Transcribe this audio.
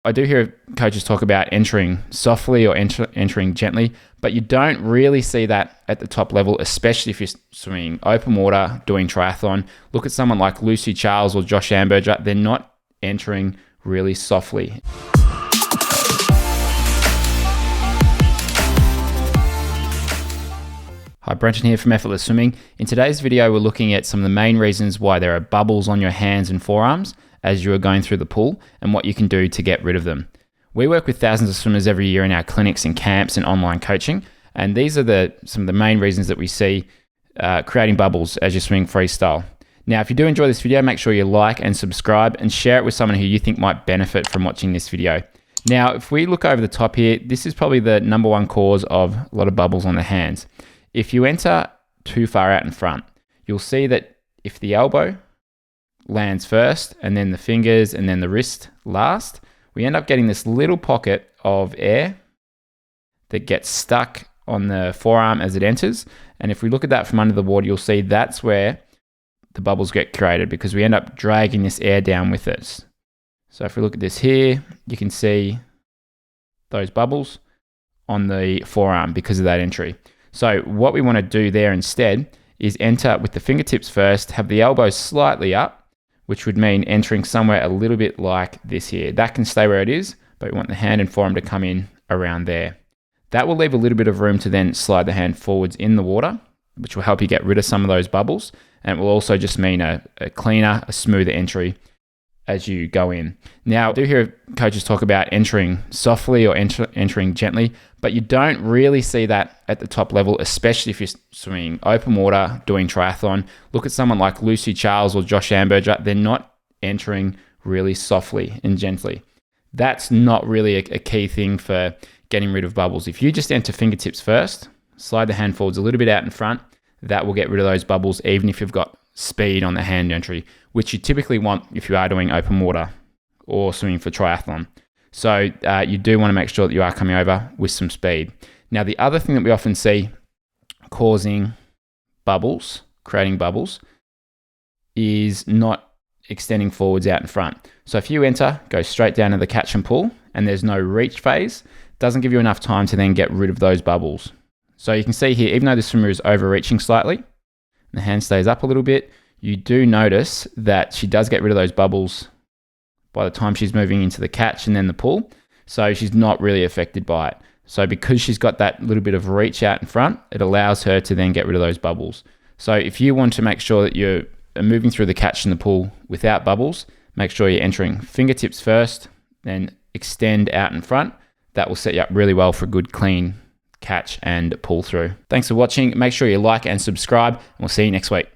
I do hear coaches talk about entering softly or entering gently, but you don't really see that at the top level, especially if you're swimming open water, doing triathlon. Look at someone like Lucy Charles or Josh Amberger. They're not entering really softly. Hi, Brenton here from Effortless Swimming. In today's video, we're looking at some of the main reasons why there are bubbles on your hands and forearms as you are going through the pool and what you can do to get rid of them. We work with thousands of swimmers every year in our clinics and camps and online coaching, and these are some of the main reasons that we see creating bubbles as you're swimming freestyle. Now, if you do enjoy this video, make sure you like and subscribe and share it with someone who you think might benefit from watching this video. Now, if we look over the top here, this is probably the number one cause of a lot of bubbles on the hands. If you enter too far out in front, you'll see that if the elbow lands first and then the fingers and then the wrist last, we end up getting this little pocket of air that gets stuck on the forearm as it enters. And if we look at that from under the water, you'll see that's where the bubbles get created because we end up dragging this air down with us. So if we look at this here, you can see those bubbles on the forearm because of that entry. So what we want to do there instead is enter with the fingertips first, have the elbows slightly up, which would mean entering somewhere a little bit like this here. That can stay where it is, but we want the hand and forearm to come in around there. That will leave a little bit of room to then slide the hand forwards in the water, which will help you get rid of some of those bubbles. And it will also just mean a cleaner, a smoother entry as you go in. Now, I do hear coaches talk about entering softly or entering gently, but you don't really see that at the top level, especially if you're swimming open water, doing triathlon. Look at someone like Lucy Charles or Josh Amberger. They're not entering really softly and gently. That's not really a key thing for getting rid of bubbles. If you just enter fingertips first, slide the hand forwards a little bit out in front, that will get rid of those bubbles, even if you've got speed on the hand entry, which you typically want if you are doing open water or swimming for triathlon. So you do want to make sure that you are coming over with some speed. Now, the other thing that we often see causing bubbles, creating bubbles, is not extending forwards out in front. So if you enter, go straight down to the catch and pull, and there's no reach phase, it doesn't give you enough time to then get rid of those bubbles. So you can see here, even though the swimmer is overreaching slightly, the hand stays up a little bit, you do notice that she does get rid of those bubbles by the time she's moving into the catch and then the pull. So she's not really affected by it. So because she's got that little bit of reach out in front, it allows her to then get rid of those bubbles. So if you want to make sure that you're moving through the catch and the pull without bubbles, make sure you're entering fingertips first, then extend out in front. That will set you up really well for a good clean catch and pull through. Thanks for watching. Make sure you like and subscribe, and we'll see you next week.